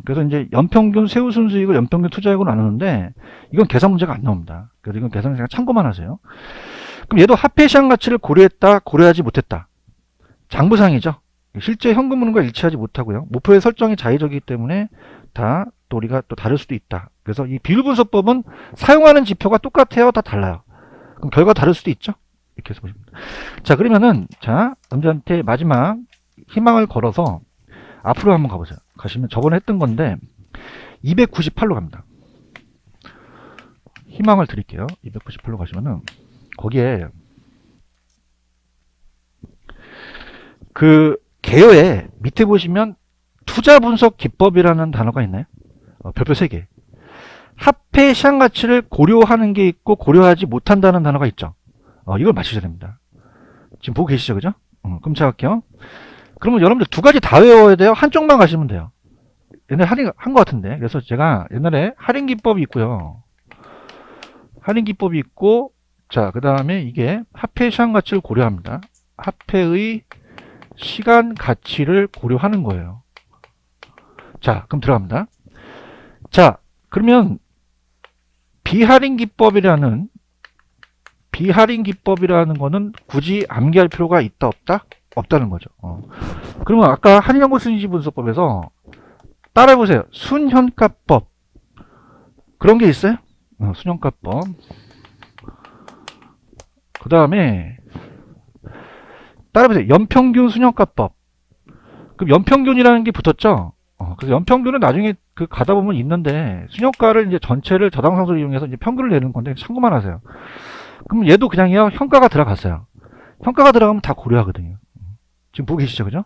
그래서 이제 연평균 세후순수익을 연평균 투자액으로 나누는데 이건 계산 문제가 안 나옵니다. 그래서 이건 계산 문제가 참고만 하세요. 그럼 얘도 합회시장 가치를 고려했다, 고려하지 못했다. 장부상이죠. 실제 현금흐름과 일치하지 못하고요. 목표의 설정이 자의적이기 때문에 다 또 우리가 또 다를 수도 있다. 그래서 이 비율분석법은 사용하는 지표가 똑같아요, 다 달라요. 그럼 결과 다를 수도 있죠. 이렇게 해서 보시면 됩니다. 자, 그러면은 자, 남자한테 마지막 희망을 걸어서 앞으로 한번 가보세요. 가시면 저번에 했던 건데 298로 갑니다. 희망을 드릴게요. 298로 가시면은 거기에 그 개요에 밑에 보시면 투자 분석 기법이라는 단어가 있나요? 별표 3개. 합해 시장 가치를 고려하는 게 있고 고려하지 못한다는 단어가 있죠. 이걸 맞추셔야 됩니다. 지금 보고 계시죠, 그죠? 그럼 제가 할게요. 그러면 여러분들 두 가지 다 외워야 돼요? 한쪽만 가시면 돼요. 옛날에 할인 한 것 같은데. 그래서 제가 옛날에 할인 기법이 있고요. 할인 기법이 있고, 자, 그 다음에 이게 합해 시장 가치를 고려합니다. 합해의 시간 가치를 고려하는 거예요. 자, 그럼 들어갑니다. 자, 그러면 비할인 기법이라는 거는 굳이 암기할 필요가 있다 없다? 없다는 거죠. 그러면 아까 한일연구 순위분석법에서 따라해보세요. 순현가법 그런 게 있어요? 순현가법. 그 다음에 따라해보세요. 연평균 순현가법. 그럼 연평균이라는 게 붙었죠? 그래서 연평균은 나중에 그 가다 보면 있는데 순현가를 이제 전체를 저당상수를 이용해서 이제 평균을 내는 건데 참고만 하세요. 그럼 얘도 그냥요 현가가 들어갔어요. 현가가 들어가면 다 고려하거든요. 지금 보고 계시죠, 그죠?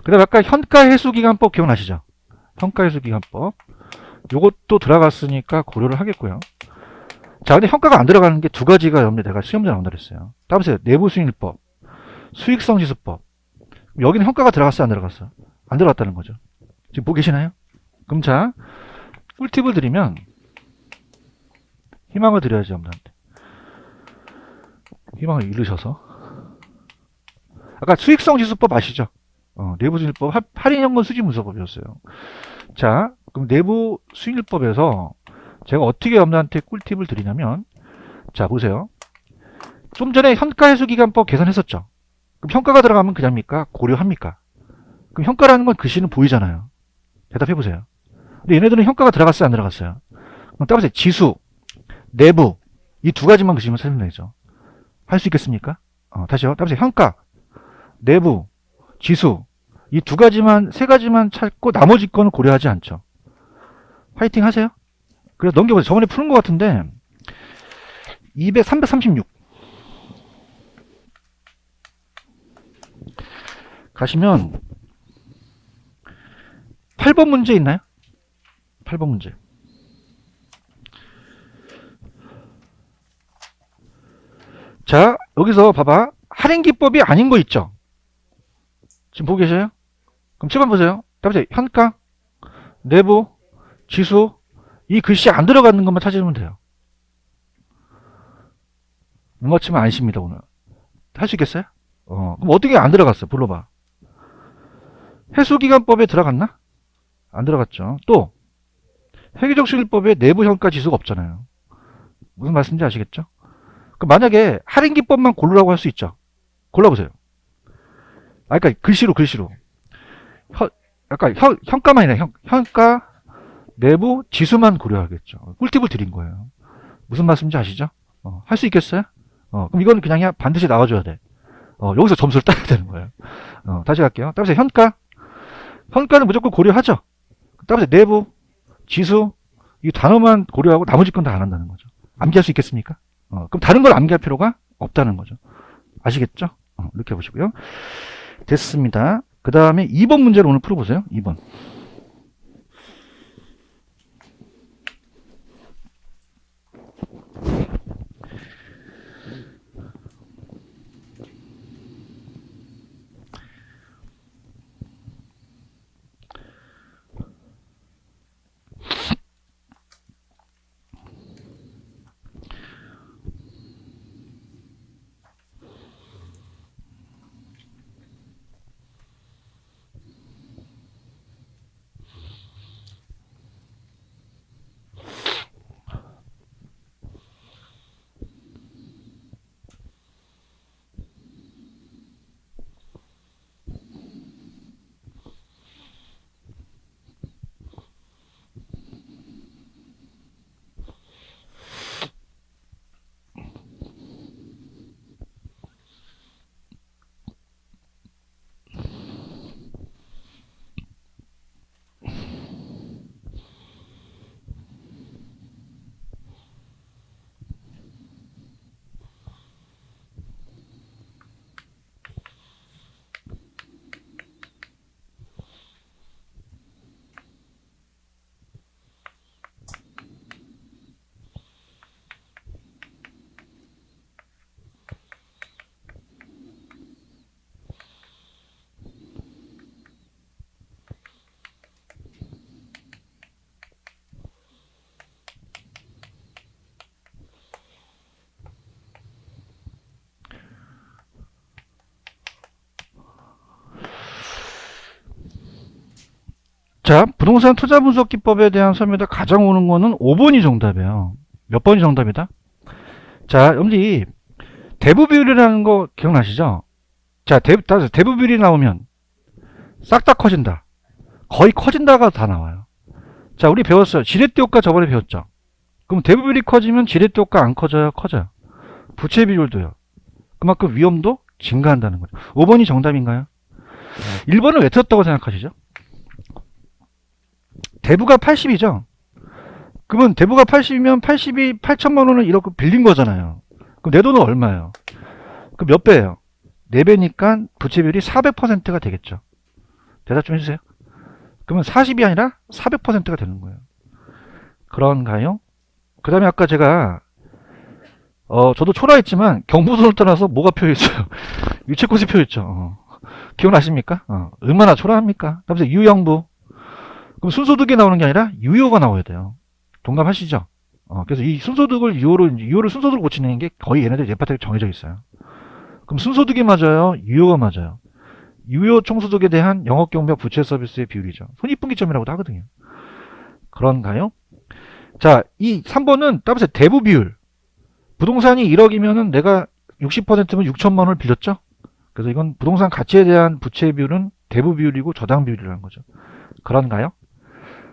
그 다음에 아까 현가해수기간법 기억나시죠? 현가해수기간법. 요것도 들어갔으니까 고려를 하겠고요. 자, 근데 현가가 안 들어가는 게 두 가지가 여러분들 내가 시험에 나온다 그랬어요. 따보세요. 내부수익률법, 수익성지수법. 여기는 현가가 들어갔어요, 안 들어갔어요? 안 들어갔다는 거죠. 지금 보고 계시나요? 그럼 자, 꿀팁을 드리면 희망을 드려야지 여러분들한테. 희망을 잃으셔서. 아까 수익성지수법 아시죠? 내부수익률법, 할인연금 수지문서법이었어요. 자, 그럼 내부수익률법에서 제가 어떻게 여러분들한테 꿀팁을 드리냐면, 자, 보세요. 좀 전에 현가해수기간법 계산했었죠? 그럼 현가가 들어가면 그냥입니까? 고려합니까? 그럼 현가라는 건 글씨는 보이잖아요. 대답해보세요. 근데 얘네들은 현가가 들어갔어요, 안 들어갔어요? 그럼 따보세요. 지수, 내부, 이 두 가지만 글씨만 찾으면 되죠. 할 수 있겠습니까? 다시요. 따보세요. 현가, 내부, 지수, 이 두 가지만, 세 가지만 찾고 나머지 거는 고려하지 않죠. 화이팅 하세요. 그래서 넘겨보세요. 저번에 푸는 것 같은데, 336. 가시면, 8번 문제 있나요? 8번 문제. 자, 여기서 봐봐. 할인기법이 아닌 거 있죠? 지금 보고 계세요? 그럼 7번 보세요. 따보세요. 현가, 내부, 지수, 이 글씨 안 들어가는 것만 찾으면 돼요. 못 맞히면 안 쉽니다, 오늘. 할 수 있겠어요? 그럼 어떻게 안 들어갔어? 불러봐. 해수기간법에 들어갔나? 안 들어갔죠. 또, 회계적실법에 내부 현가 지수가 없잖아요. 무슨 말씀인지 아시겠죠? 그럼 만약에 할인기법만 고르라고 할 수 있죠. 골라보세요. 그러니까 글씨로. 약간 현가만 이네. 현가, 내부, 지수만 고려하겠죠. 꿀팁을 드린 거예요. 무슨 말씀인지 아시죠? 할 수 있겠어요? 그럼 이건 그냥 반드시 나와줘야 돼. 여기서 점수를 따야 되는 거예요. 다시 갈게요. 따보세요. 현가는 무조건 고려하죠. 따보세요. 내부, 지수, 이 단어만 고려하고 나머지 건 다 안 한다는 거죠. 암기할 수 있겠습니까? 그럼 다른 걸 암기할 필요가 없다는 거죠. 아시겠죠? 이렇게 보시고요. 됐습니다. 그 다음에 2번 문제를 오늘 풀어보세요. 2번. 자, 부동산 투자 분석 기법에 대한 설명에다 가장 오는 거는 5번이 정답이에요. 몇 번이 정답이다? 자, 여러분들이 대부 비율이라는 거 기억나시죠? 자, 대부 비율이 나오면 싹 다 커진다. 거의 커진다가 다 나와요. 자, 우리 배웠어요. 지렛대 효과 저번에 배웠죠? 그럼 대부 비율이 커지면 지렛대 효과 안 커져요? 커져요. 부채 비율도요. 그만큼 위험도 증가한다는 거죠. 5번이 정답인가요? 1번을 왜 틀었다고 생각하시죠? 대부가 80이죠? 그러면 대부가 80이면 80이 8천만 원을 이렇게 빌린 거잖아요. 그럼 내 돈은 얼마예요? 그럼 몇 배예요? 4배니까 부채 비율이 400%가 되겠죠. 대답 좀 해주세요. 그러면 40이 아니라 400%가 되는 거예요. 그런가요? 그 다음에 아까 제가 저도 초라했지만 경부선을 떠나서 뭐가 표있어요? 유채꽃이 표있죠. 기억나십니까? 얼마나 초라합니까? 그다음에 유형부. 그럼 순소득이 나오는 게 아니라 유효가 나와야 돼요. 동감하시죠? 그래서 이 순소득을 유효를 순소득으로 고치는 게 거의 얘네들 예파트에 정해져 있어요. 그럼 순소득이 맞아요? 유효가 맞아요? 유효 총소득에 대한 영업경비와 부채 서비스의 비율이죠. 손익분기점이라고도 하거든요. 그런가요? 자, 이 3번은 따라서 대부 비율. 부동산이 1억이면은 내가 60%면 6천만 원을 빌렸죠? 그래서 이건 부동산 가치에 대한 부채 비율은 대부 비율이고 저당 비율이라는 거죠. 그런가요?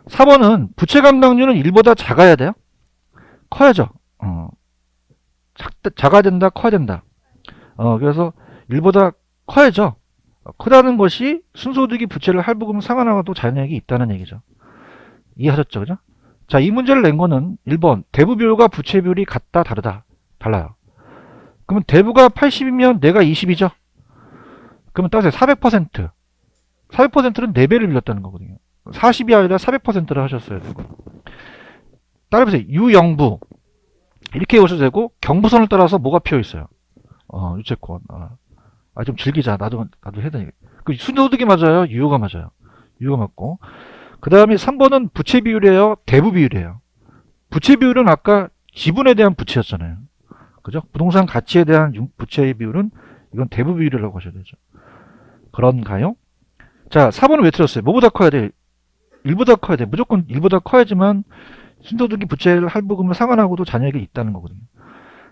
4번은 부채 감당률은 1보다 작아야 돼요? 커야죠. 작아야 된다, 커야 된다. 그래서 1보다 커야죠. 크다는 것이 순소득이 부채를 할부금 상환하고도 자연이익이 있다는 얘기죠. 이해하셨죠? 그죠? 자, 이 문제를 낸 거는 1번 대부 비율과 부채 비율이 같다, 다르다. 달라요. 그러면 대부가 80이면 내가 20이죠? 그러면 따라서 400%. 400%는 4배를 빌렸다는 거거든요. 40이 아니라 400%를 하셨어야 되고. 따라서 유영부. 이렇게 오셔도 되고, 경부선을 따라서 뭐가 피어 있어요? 유채권. 좀 즐기자. 나도 해야 되니까. 그 순소득이 맞아요? 유효가 맞아요? 유효가 맞고. 그 다음에 3번은 부채 비율이에요? 대부 비율이에요? 부채 비율은 아까 지분에 대한 부채였잖아요. 그죠? 부동산 가치에 대한 부채의 비율은 이건 대부 비율이라고 하셔야 되죠. 그런가요? 자, 4번은 왜 틀렸어요? 뭐보다 커야 돼? 1보다 커야 돼. 무조건 1보다 커야지만 순소득이 부채를 할부금을 상환하고도 잔액이 있다는 거거든요.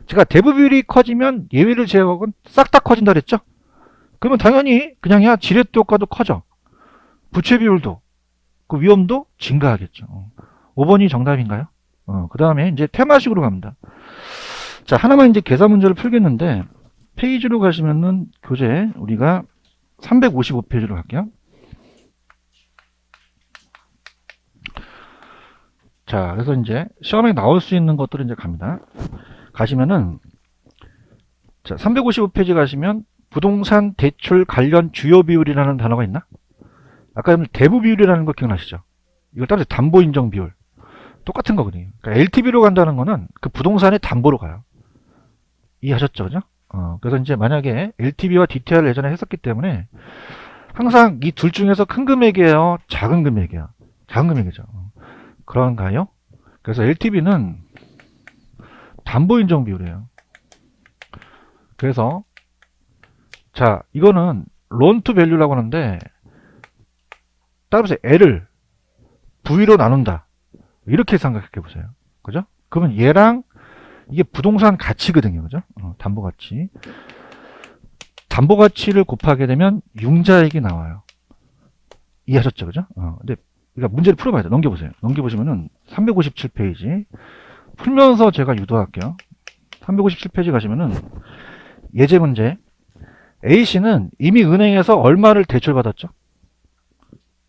제가 대부 비율이 커지면 예외를 제외하고는 싹 다 커진다 그랬죠? 그러면 당연히 그냥 지렛대 효과도 커져. 부채 비율도 그 위험도 증가하겠죠. 5번이 정답인가요? 그 다음에 이제 테마식으로 갑니다. 자, 하나만 이제 계산 문제를 풀겠는데 페이지로 가시면은 교재 우리가 355페이지로 갈게요. 자, 그래서 이제 시험에 나올 수 있는 것들을 이제 갑니다. 가시면은 자, 355페이지 가시면 부동산 대출 관련 주요 비율이라는 단어가 있나? 아까 대부 비율이라는 거 기억나시죠? 이걸 따라서 담보 인정 비율. 똑같은 거거든요. 그러니까 LTV로 간다는 거는 그 부동산의 담보로 가요. 이해하셨죠? 그죠? 그래서 이제 만약에 LTV와 DTI를 예전에 했었기 때문에 항상 이 둘 중에서 큰 금액이에요? 작은 금액이에요? 작은 금액이죠. 그런가요? 그래서 LTV는 담보 인정 비율이에요. 그래서 자, 이거는 론 투 밸류라고 하는데 따라서 L을 V로 나눈다. 이렇게 생각해 보세요. 그죠? 그러면 얘랑 이게 부동산 가치거든요. 그죠? 담보 가치. 담보 가치를 곱하게 되면 융자액이 나와요. 이해하셨죠? 그죠? 근데 그러니까 문제를 풀어봐야 돼. 넘겨보세요. 넘겨보시면은 357페이지. 풀면서 제가 유도할게요. 357페이지 가시면은 예제 문제. A씨는 이미 은행에서 얼마를 대출받았죠?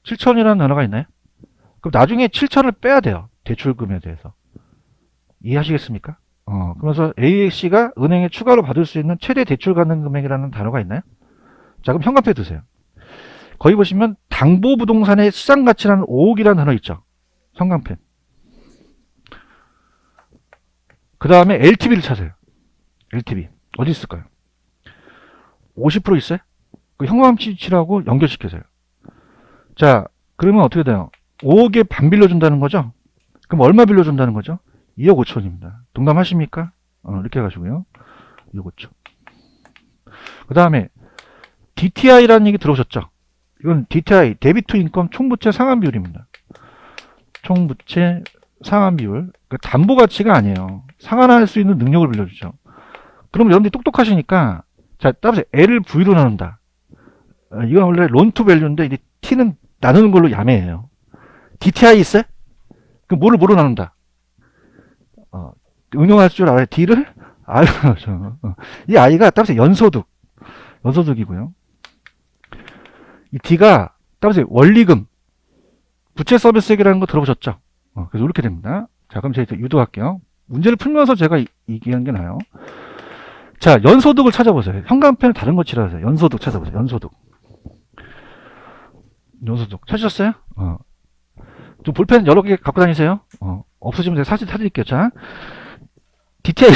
7천이라는 단어가 있나요? 그럼 나중에 7천을 빼야 돼요. 대출금에 대해서. 이해하시겠습니까? 그러면서 A씨가 은행에 추가로 받을 수 있는 최대 대출 가능 금액이라는 단어가 있나요? 자, 그럼 현관표에 두세요. 거기 보시면 당보부동산의 시장가치라는 5억이라는 단어 있죠. 현관표. 그 다음에 LTV를 찾아요. LTV. 어디 있을까요? 50% 있어요? 그 현금치라고 연결시켜서요. 자, 그러면 어떻게 돼요? 5억에 반 빌려준다는 거죠? 그럼 얼마 빌려준다는 거죠? 2억 5천입니다. 동감하십니까? 이렇게 해가지고요. 2억 5천. 그 다음에 DTI라는 얘기 들어오셨죠? 이건 DTI, 데비 투 인컴 총부채 상환 비율입니다. 총부채 상환 비율. 그러니까 담보 가치가 아니에요. 상환할 수 있는 능력을 빌려주죠. 그럼 여러분들이 똑똑하시니까, 자, 따라서 L을 V로 나눈다. 이건 원래 론 투 밸류인데, 이제 T는 나누는 걸로 야매해요. DTI 있어요? 그럼 뭐로 나눈다? 응용할 줄 알아요. D를 R로 나누죠. 이 I가 따라서 연소득이고요. 이 D가 따라서 원리금, 부채 서비스액이라는 거 들어보셨죠? 그래서 이렇게 됩니다. 자, 그럼 제가 유도할게요. 문제를 풀면서 제가 얘기하는 게 나아요. 자, 연소득을 찾아보세요. 현관펜을 다른 거 칠하세요. 연소득 찾아보세요. 연소득 찾으셨어요? 좀 볼펜 여러 개 갖고 다니세요. 없으시면 제가 사진 사드릴게요. 자, DTI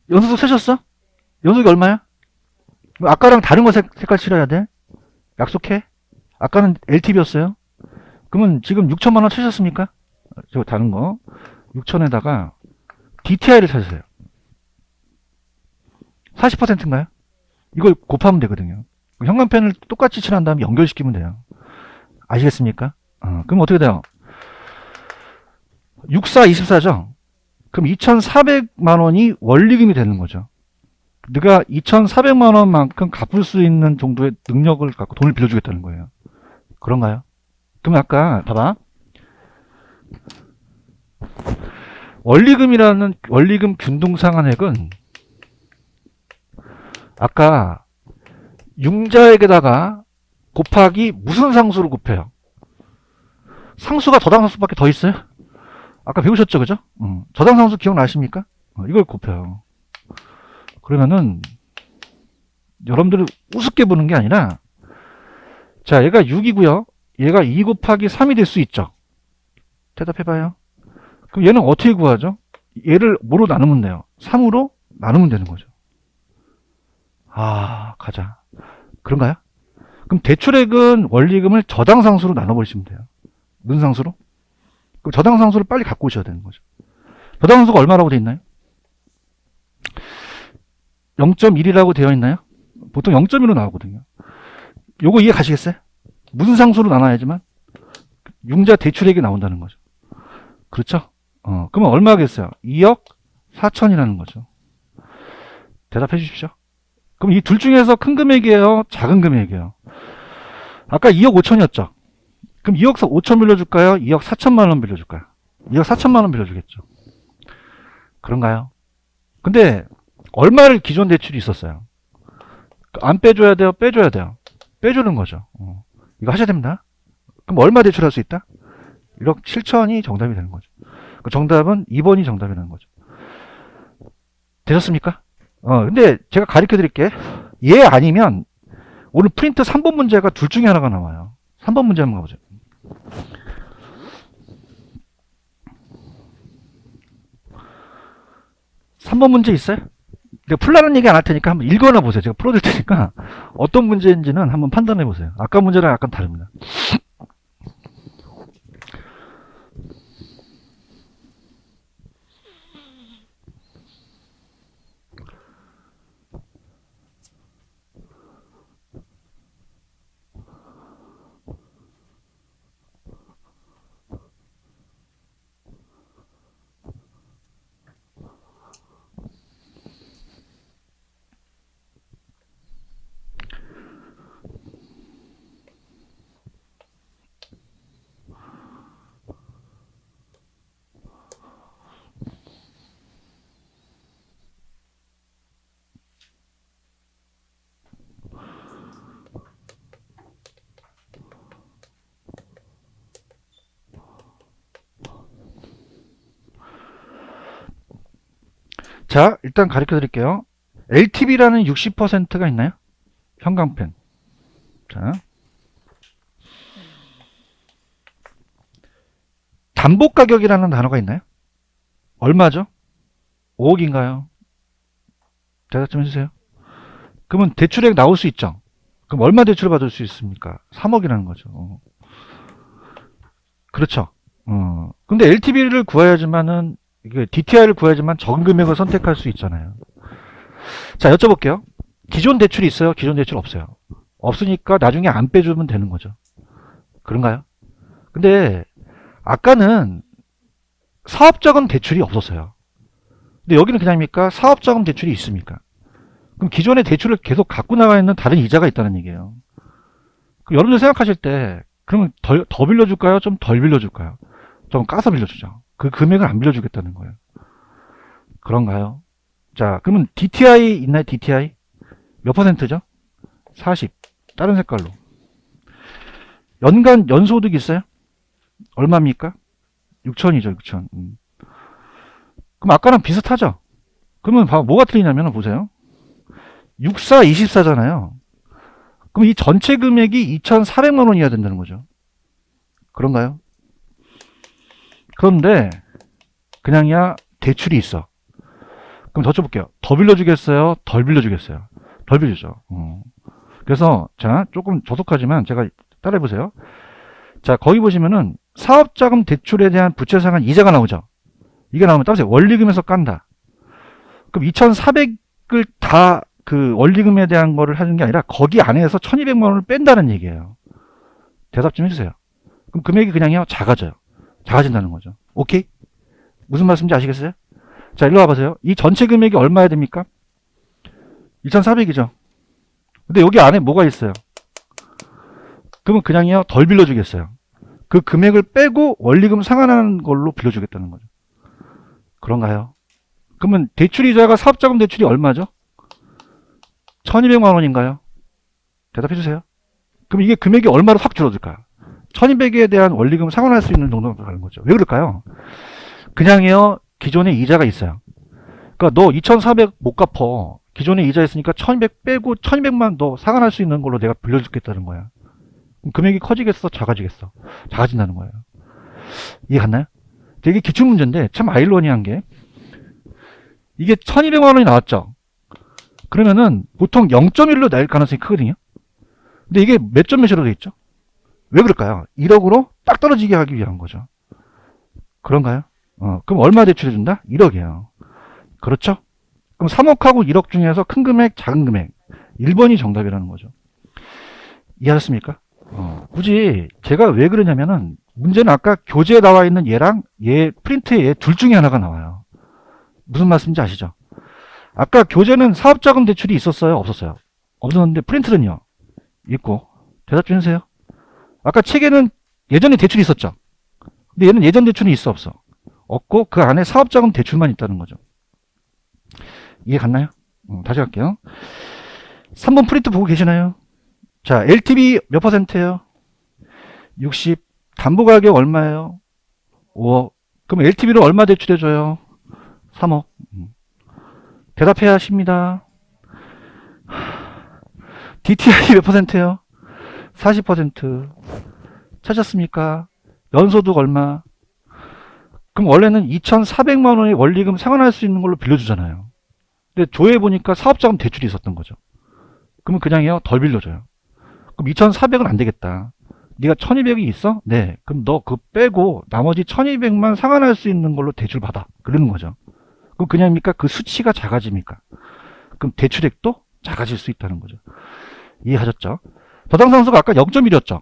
연소득 찾으셨어? 연소득이 얼마야? 아까랑 다른 거 색깔 칠해야 돼. 약속해. 아까는 LTV였어요. 그러면 지금 6천만 원 찾으셨습니까? 저 다른 거 6천에다가 DTI를 찾으세요. 40%인가요? 이걸 곱하면 되거든요. 현관펜을 똑같이 칠한 다음에 연결시키면 돼요. 아시겠습니까? 그럼 어떻게 돼요? 64, 24죠? 그럼 2,400만 원이 원리금이 되는 거죠. 네가 2,400만 원만큼 갚을 수 있는 정도의 능력을 갖고 돈을 빌려주겠다는 거예요. 그런가요? 그럼 아까 봐봐. 원리금 균등상환액은 아까 융자액에다가 곱하기 무슨 상수를 곱해요? 상수가 저당상수밖에 더 있어요? 아까 배우셨죠, 그죠? 저당상수 기억나십니까? 이걸 곱해요. 그러면은 여러분들이 우습게 보는 게 아니라, 자, 얘가 6이고요. 얘가 2 곱하기 3이 될 수 있죠. 대답해봐요. 그럼 얘는 어떻게 구하죠? 얘를 뭐로 나누면 돼요? 3으로 나누면 되는 거죠. 가자. 그런가요? 그럼 대출액은 원리금을 저당상수로 나눠버리시면 돼요. 눈상수로. 그럼 저당상수를 빨리 갖고 오셔야 되는 거죠. 저당상수가 얼마라고 되어 있나요? 0.1이라고 되어 있나요? 보통 0.1로 나오거든요. 요거 이해 가시겠어요? 무슨 상수로 나눠야지만 융자 대출액이 나온다는 거죠. 그렇죠? 그러면 얼마겠어요? 2억 4천이라는 거죠. 대답해 주십시오. 그럼 이 둘 중에서 큰 금액이에요? 작은 금액이에요? 아까 2억 5천이었죠? 그럼 2억 5천 빌려줄까요? 2억 4천만 원 빌려줄까요? 2억 4천만 원 빌려주겠죠. 그런가요? 근데 얼마를 기존 대출이 있었어요? 안 빼줘야 돼요? 빼줘야 돼요? 빼주는 거죠. 이거 하셔야 됩니다. 그럼 얼마 대출할 수 있다? 1억 7천이 정답이 되는 거죠. 그 정답은 2번이 정답이라는 거죠. 되셨습니까? 근데 제가 가르쳐 드릴게. 얘 아니면 오늘 프린트 3번 문제가 둘 중에 하나가 나와요. 3번 문제 한번 가보죠. (3번) 문제 있어요? 내가 풀라는 얘기 안 할 테니까 한번 읽어나 보세요. 제가 풀어드릴 테니까 어떤 문제인지는 한번 판단해 보세요. 아까 문제랑 약간 다릅니다. 자, 일단 가르쳐 드릴게요. LTV라는 60%가 있나요? 현강펜. 자, 담보가격이라는 단어가 있나요? 얼마죠? 5억인가요? 대답 좀 해주세요. 그러면 대출액 나올 수 있죠? 그럼 얼마 대출을 받을 수 있습니까? 3억이라는 거죠. 그렇죠. 근데 LTV를 구해야지만은, DTI를 구해야지만 적은 금액을 선택할 수 있잖아요. 자, 여쭤볼게요. 기존 대출이 있어요? 기존 대출 없어요? 없으니까 나중에 안 빼주면 되는 거죠. 그런가요? 근데 아까는 사업자금 대출이 없었어요. 근데 여기는 그냥입니까? 사업자금 대출이 있습니까? 그럼 기존의 대출을 계속 갖고 나가 있는 다른 이자가 있다는 얘기예요. 그럼 여러분들 생각하실 때 그러면 더 빌려줄까요? 좀 덜 빌려줄까요? 좀 까서 빌려주죠. 그 금액을 안 빌려주겠다는 거예요. 그런가요? 자, 그러면 DTI 있나요? DTI? 몇 퍼센트죠? 40. 다른 색깔로. 연간 연소득 있어요? 얼마입니까? 6천이죠, 6천. 그럼 아까랑 비슷하죠? 그러면 뭐가 틀리냐면 보세요. 64, 24잖아요. 그럼 이 전체 금액이 2,400만 원이어야 된다는 거죠. 그런가요? 그런데 그냥이야 대출이 있어. 그럼 더 쳐볼게요. 더 빌려주겠어요? 덜 빌려주겠어요? 덜 빌려주죠. 그래서 자, 조금 조속하지만 제가 따라해보세요. 자, 거기 보시면은 사업자금 대출에 대한 부채 상환 이자가 나오죠. 이게 나오면 따보세요. 원리금에서 깐다. 그럼 2,400을 다 그 원리금에 대한 거를 하는 게 아니라 거기 안에서 1,200만 원을 뺀다는 얘기예요. 대답 좀 해주세요. 그럼 금액이 그냥요 작아져요. 작아진다는 거죠. 오케이? 무슨 말씀인지 아시겠어요? 자, 일로 와보세요. 이 전체 금액이 얼마야 됩니까? 2,400이죠. 근데 여기 안에 뭐가 있어요? 그러면 그냥요 덜 빌려주겠어요. 그 금액을 빼고 원리금 상환하는 걸로 빌려주겠다는 거죠. 그런가요? 그러면 대출이자가 사업자금 대출이 얼마죠? 1,200만 원인가요? 대답해 주세요. 그럼 이게 금액이 얼마로 확 줄어들까요? 1,200에 대한 원리금 상환할 수 있는 정도로 가는 거죠. 왜 그럴까요? 그냥요 기존에 이자가 있어요. 그러니까 너 2,400 못 갚어. 기존에 이자 있으니까 1,200 빼고 1,200만 더 상환할 수 있는 걸로 내가 빌려주겠다는 거야. 그럼 금액이 커지겠어? 작아지겠어? 작아진다는 거예요. 이해 갔나요? 되게 기출문제인데 참 아이러니한 게 이게 1,200만 원이 나왔죠. 그러면은 보통 0.1로 낼 가능성이 크거든요. 근데 이게 몇 점 몇으로 돼 있죠? 왜 그럴까요? 1억으로 딱 떨어지게 하기 위한 거죠. 그런가요? 그럼 얼마 대출해준다? 1억이에요. 그렇죠? 그럼 3억하고 1억 중에서 큰 금액, 작은 금액. 1번이 정답이라는 거죠. 이해하셨습니까? 굳이 제가 왜 그러냐면은 문제는 아까 교재에 나와 있는 얘랑 얘 프린트에 얘 둘 중에 하나가 나와요. 무슨 말씀인지 아시죠? 아까 교재는 사업자금 대출이 있었어요? 없었어요? 없었는데 프린트는요? 있고. 대답 좀 해주세요. 아까 책에는 예전에 대출이 있었죠? 근데 얘는 예전 대출이 있어 없어? 없고 그 안에 사업자금 대출만 있다는 거죠. 이해 갔나요? 다시 갈게요. 3번 프린트 보고 계시나요? 자, LTV 몇 퍼센트예요? 60. 담보가격 얼마예요? 5억. 그럼 LTV를 얼마 대출해줘요? 3억. 대답해야 하십니다. DTI 몇 퍼센트예요? 40%. 찾았습니까? 연소득 얼마? 그럼 원래는 2,400만 원의 원리금 상환할 수 있는 걸로 빌려주잖아요. 근데 조회해 보니까 사업자금 대출이 있었던 거죠. 그러면 그냥요 덜 빌려줘요. 그럼 2,400은 안 되겠다. 네가 1,200이 있어? 네. 그럼 너 그거 빼고 나머지 1,200만 상환할 수 있는 걸로 대출 받아. 그러는 거죠. 그럼 그냥입니까? 그 수치가 작아집니까? 그럼 대출액도 작아질 수 있다는 거죠. 이해하셨죠? 저당상수가 아까 0.1이었죠.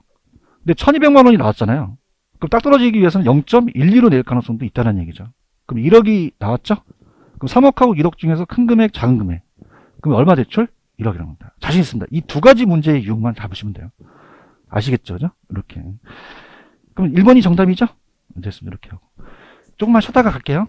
근데 1,200만 원이 나왔잖아요. 그럼 딱 떨어지기 위해서는 0.12로 낼 가능성도 있다는 얘기죠. 그럼 1억이 나왔죠? 그럼 3억하고 1억 중에서 큰 금액, 작은 금액. 그럼 얼마 대출? 1억이라는 겁니다. 자신 있습니다. 이 두 가지 문제의 유형만 잡으시면 돼요. 아시겠죠? 그죠? 이렇게. 그럼 1번이 정답이죠? 됐습니다. 이렇게 하고. 조금만 쉬다가 갈게요.